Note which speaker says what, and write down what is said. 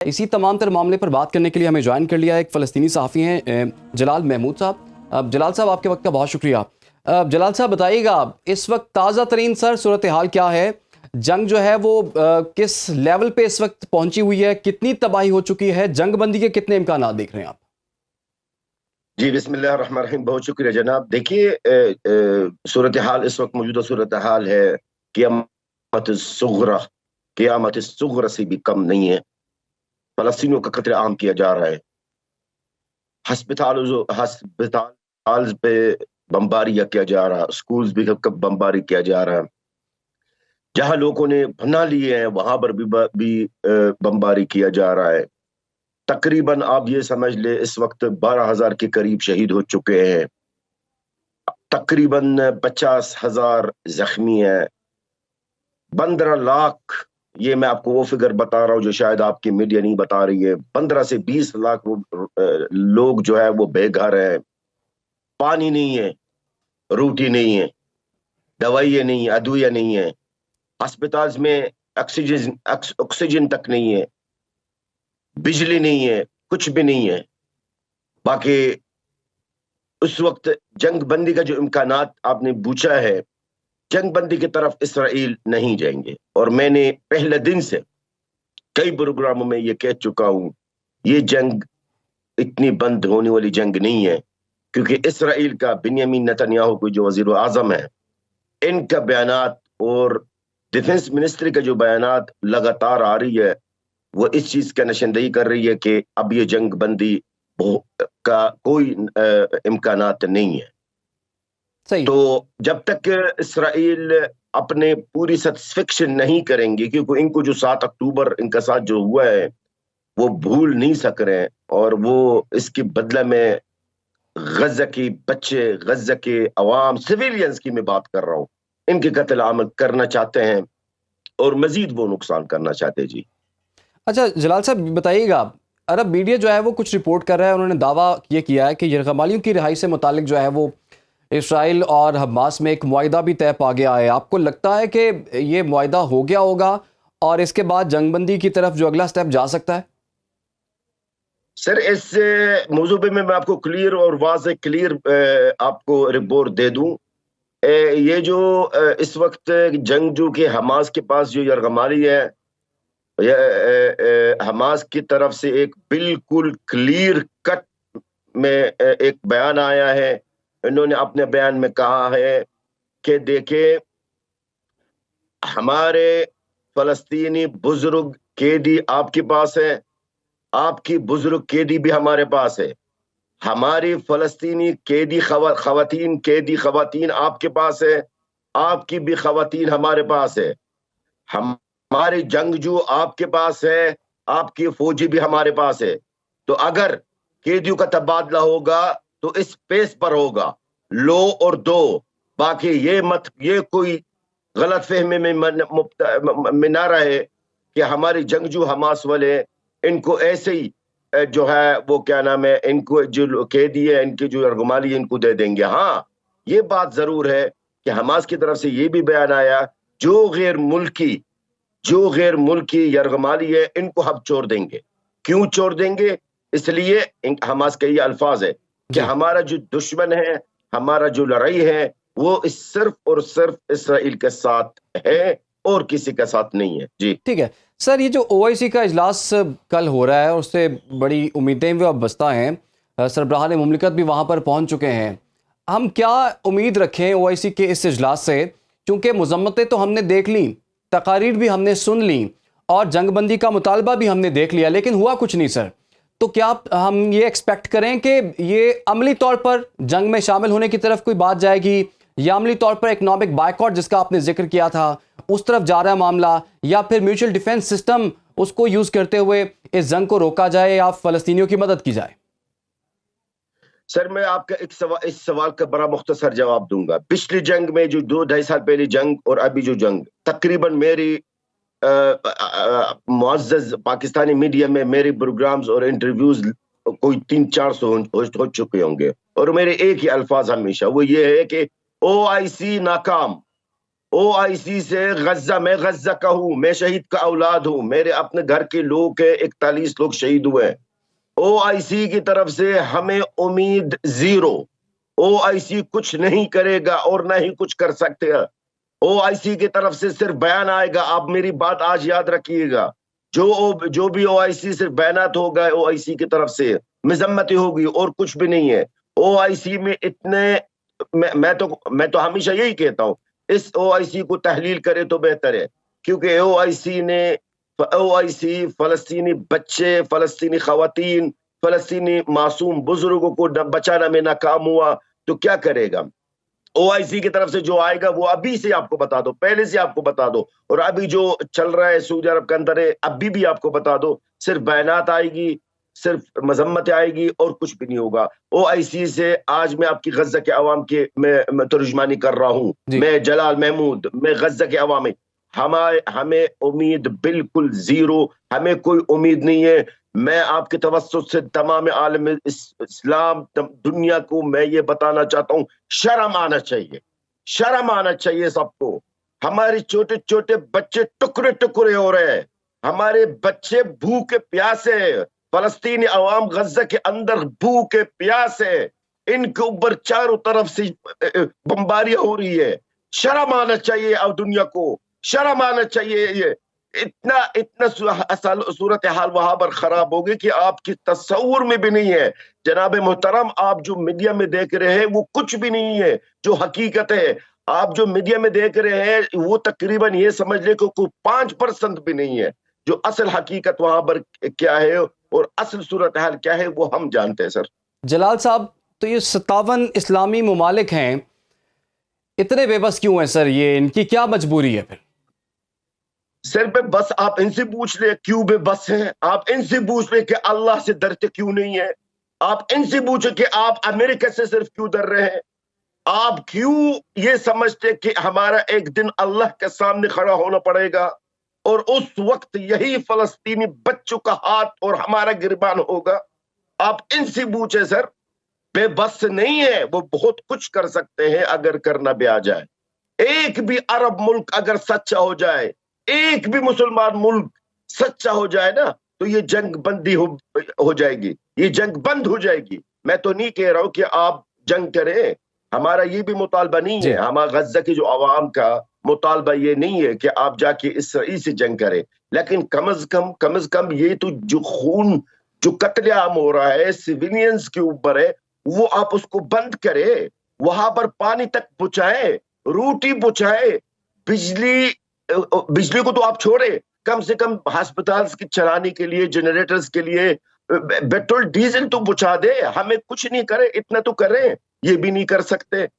Speaker 1: اسی تمام تر معاملے پر بات کرنے کے لیے ہمیں جوائن کر لیا ایک فلسطینی صحافی ہیں جلال محمود صاحب. جلال صاحب آپ کے وقت کا بہت شکریہ. جلال صاحب بتائیے گا اس وقت تازہ ترین سر صورتحال کیا ہے؟ جنگ جو ہے وہ کس لیول پہ اس وقت پہنچی ہوئی ہے؟ کتنی تباہی ہو چکی ہے؟ جنگ بندی کے کتنے امکانات دیکھ رہے ہیں آپ؟
Speaker 2: جی بسم اللہ الرحمن الرحیم. بہت شکریہ جناب. دیکھیے صورتحال اس وقت موجودہ صورتحال ہے قیامت الصغرى سے بھی کم نہیں ہے. فلسطینیوں کا قتل عام کیا جا رہا ہے. ہسپتال پہ بمباری کیا جا رہا، اسکولز بھی بمباری کیا جا رہا. جہاں لوگوں نے پناہ لیے ہیں وہاں پر بھی بمباری کیا جا رہا ہے. تقریباً آپ یہ سمجھ لے اس وقت 12,000 کے قریب شہید ہو چکے ہیں. تقریباً 50,000 زخمی ہیں. 15 لاکھ، یہ میں آپ کو وہ فگر بتا رہا ہوں جو شاید آپ کی میڈیا نہیں بتا رہی ہے. 15 سے 20 لاکھ لوگ جو ہے وہ بے گھر ہیں. پانی نہیں ہے، روٹی نہیں ہے، دوائیں نہیں ہیں، ادویہ نہیں ہے. ہسپتال میں آکسیجن تک نہیں ہے، بجلی نہیں ہے، کچھ بھی نہیں ہے. باقی اس وقت جنگ بندی کا جو امکانات آپ نے پوچھا ہے، جنگ بندی کی طرف اسرائیل نہیں جائیں گے. اور میں نے پہلے دن سے کئی پروگراموں میں یہ کہہ چکا ہوں، یہ جنگ اتنی بند ہونے والی جنگ نہیں ہے. کیونکہ اسرائیل کا بنیامین نتنیاہو کو جو وزیر اعظم ہے، ان کا بیانات اور ڈیفنس منسٹری کا جو بیانات لگاتار آ رہی ہے وہ اس چیز کا نشاندہی کر رہی ہے کہ اب یہ جنگ بندی کا کوئی امکانات نہیں ہے.
Speaker 1: صحیح.
Speaker 2: تو جب تک اسرائیل اپنے پوری سیٹسفیکشن نہیں کریں گے، کیونکہ ان کو جو 7 اکتوبر ان کا ساتھ جو ہوا ہے وہ بھول نہیں سک رہے ہیں، اور وہ اس کی بدلہ میں غزہ کے بچے، غزہ کے عوام، سویلینز کی میں بات کر رہا ہوں، ان کے قتل عام کرنا چاہتے ہیں اور مزید وہ نقصان کرنا چاہتے ہیں. جی
Speaker 1: اچھا جلال صاحب بتائیے گا، عرب میڈیا جو ہے وہ کچھ رپورٹ کر رہا ہے، انہوں نے دعویٰ یہ کیا ہے کہ یرغمالیوں کی رہائی سے متعلق جو ہے وہ اسرائیل اور حماس میں ایک معاہدہ بھی طے پا گیا ہے. آپ کو لگتا ہے کہ یہ معاہدہ ہو گیا ہوگا اور اس کے بعد جنگ بندی کی طرف جو اگلا سٹیپ جا سکتا ہے؟
Speaker 2: سر اس موضوع پہ میں آپ کو کلیئر اور واضح آپ کو رپورٹ دے دوں. یہ جو اس وقت جنگجو کے حماس کے پاس جو یرغمالی ہے، حماس کی طرف سے ایک بالکل کلیئر کٹ میں ایک بیان آیا ہے. انہوں نے اپنے بیان میں کہا ہے کہ دیکھیں ہمارے فلسطینی بزرگ قیدی آپ کے پاس ہیں، آپ کی بزرگ قیدی بھی ہمارے پاس ہے. ہماری فلسطینی خواتین آپ کے پاس ہے، آپ کی بھی خواتین ہمارے پاس ہے. ہمارے جنگجو آپ کے پاس ہے، آپ کی فوجی بھی ہمارے پاس ہے. تو اگر قیدیوں کا تبادلہ ہوگا تو اس پیس پر ہوگا، لو اور دو. باقی یہ کوئی غلط فہمی میں نہ رہے کہ ہماری جنگجو حماس والے ان کو ایسے ہی جو ہے وہ کیا نام ہے، ان کو جو قیدی ہے، ان کی جو یرغمالی ان کو دے دیں گے. ہاں یہ بات ضرور ہے کہ حماس کی طرف سے یہ بھی بیان آیا، جو غیر ملکی یرغمالی ہے ان کو ہم چھوڑ دیں گے. کیوں چھوڑ دیں گے؟ اس لیے حماس کا یہ الفاظ ہے کہ ہمارا جو دشمن ہے، ہمارا جو لڑائی ہے وہ صرف اور صرف اسرائیل کے ساتھ ہے اور کسی کے ساتھ نہیں ہے. جی
Speaker 1: ٹھیک ہے سر، یہ جو OIC کا اجلاس کل ہو رہا ہے اس سے بڑی امیدیں بھی اب بستہ ہیں، سربراہان مملکت بھی وہاں پر پہنچ چکے ہیں. ہم کیا امید رکھیں OIC کے اس اجلاس سے؟ کیونکہ مذمتیں تو ہم نے دیکھ لیں، تقاریر بھی ہم نے سن لیں اور جنگ بندی کا مطالبہ بھی ہم نے دیکھ لیا، لیکن ہوا کچھ نہیں سر. تو کیا ہم یہ ایکسپیکٹ کریں کہ یہ عملی طور پر جنگ میں شامل ہونے کی طرف کوئی بات جائے گی، یا عملی طور پر اکنامک بائیکاٹ جس کا آپ نے ذکر کیا تھا اس طرف جا رہا ہے معاملہ، یا پھر میوچل ڈیفنس سسٹم اس کو یوز کرتے ہوئے اس جنگ کو روکا جائے یا فلسطینیوں کی مدد کی جائے؟
Speaker 2: سر میں آپ کا اس سوال کا بڑا مختصر جواب دوں گا. پچھلی جنگ میں جو 2-2.5 سال پہلی جنگ اور ابھی جو جنگ، تقریباً میری معزز پاکستانی میڈیا میں میری پروگرامز اور انٹرویوز کوئی 300-400 ہو چکے ہوں گے، اور میرے ایک ہی الفاظ ہمیشہ وہ یہ ہے کہ OIC ناکام. OIC سے غزہ، میں غزہ کا ہوں، میں شہید کا اولاد ہوں، میرے اپنے گھر کے لوگ ہیں، 41 لوگ شہید ہوئے ہیں۔ OIC کی طرف سے ہمیں امید زیرو۔ OIC کچھ نہیں کرے گا اور نہ ہی کچھ کر سکتے ہیں۔ OIC کی طرف سے صرف بیان آئے گا، آپ میری بات آج یاد رکھیے گا، جو بھی OIC صرف بیانات ہوگا OIC کی طرف سے مذمتی ہوگی اور کچھ بھی نہیں ہے۔ OIC میں اتنے، میں تو ہمیشہ یہی کہتا ہوں، اس OIC کو تحلیل کرے تو بہتر ہے، کیونکہ OIC فلسطینی بچے، فلسطینی خواتین، فلسطینی معصوم بزرگوں کو بچانا میں ناکام ہوا تو کیا کرے گا؟ OIC کی طرف سے جو آئے گا وہ ابھی سے آپ کو بتا دو، پہلے سے آپ کو بتا دو، اور ابھی جو چل رہا ہے سعودی عرب کے اندر ہے ابھی بھی آپ کو بتا دو، صرف بیانات آئے گی، صرف مذمت آئے گی اور کچھ بھی نہیں ہوگا۔ OIC سے آج میں آپ کی غزہ کے عوام کے میں ترجمانی کر رہا ہوں، میں جلال محمود، میں غزہ کے عوام، ہمیں امید بالکل زیرو، ہمیں کوئی امید نہیں ہے۔ میں آپ کے توسط سے تمام عالم اسلام دنیا کو میں یہ بتانا چاہتا ہوں، شرم آنا چاہیے، شرم آنا چاہیے سب کو۔ ہمارے چھوٹے چھوٹے بچے ٹکڑے ٹکڑے ہو رہے ہیں، ہمارے بچے بھوکے پیاسے، فلسطینی عوام غزہ کے اندر بھوکے پیاسے، ان کے اوپر چاروں طرف سے بمباریاں ہو رہی ہے۔ شرم آنا چاہیے اب دنیا کو، شرم آنا چاہیے۔ یہ اتنا صورتحال وہاں پر خراب ہوگی کہ آپ کی تصور میں بھی نہیں ہے۔ جناب محترم، آپ جو میڈیا میں دیکھ رہے ہیں وہ کچھ بھی نہیں ہے جو حقیقت ہے۔ آپ جو میڈیا میں دیکھ رہے ہیں وہ تقریباً یہ سمجھ لے کہ کوئی 5% بھی نہیں ہے۔ جو اصل حقیقت وہاں پر کیا ہے اور اصل صورتحال کیا ہے وہ ہم جانتے ہیں۔ سر
Speaker 1: جلال صاحب، تو یہ 57 اسلامی ممالک ہیں، اتنے بے بس کیوں ہیں سر؟ یہ ان کی کیا مجبوری ہے پھر؟
Speaker 2: سر پہ بس آپ ان سے پوچھ لیں کیوں بے بس ہیں، آپ ان سے پوچھ لیں کہ اللہ سے ڈرتے کیوں نہیں ہے، آپ ان سے پوچھیں کہ آپ امریکہ سے صرف کیوں ڈر رہے ہیں، آپ کیوں یہ سمجھتے کہ ہمارا ایک دن اللہ کے سامنے کھڑا ہونا پڑے گا اور اس وقت یہی فلسطینی بچوں کا ہاتھ اور ہمارا گریبان ہوگا؟ آپ ان سے پوچھیں سر، بے بس نہیں ہے، وہ بہت کچھ کر سکتے ہیں اگر کرنا بھی آ جائے۔ ایک بھی عرب ملک اگر سچا ہو جائے، ایک بھی مسلمان ملک سچا ہو جائے نا، تو یہ جنگ بندی ہو جائے گی، یہ جنگ بند ہو جائے گی۔ میں تو نہیں کہہ رہا ہوں کہ آپ جنگ کریں، ہمارا یہ بھی مطالبہ نہیں ہے، ہمارا غزہ کی جو عوام کا مطالبہ یہ نہیں ہے کہ آپ جا کے اسرائیل سے جنگ کریں، لیکن کم از کم یہ تو جو خون، جو قتل عام ہو رہا ہے سیویلینز کے اوپر ہے، وہ آپ اس کو بند کرے، وہاں پر پانی تک پہنچائے، روٹی پہنچائے، بجلی کو تو آپ چھوڑے، کم سے کم ہسپتالز کی چلانے کے لیے، جنریٹرز کے لیے پیٹرول ڈیزل تو پہنچا دے، ہمیں کچھ نہیں کرے، اتنا تو کریں، یہ بھی نہیں کر سکتے۔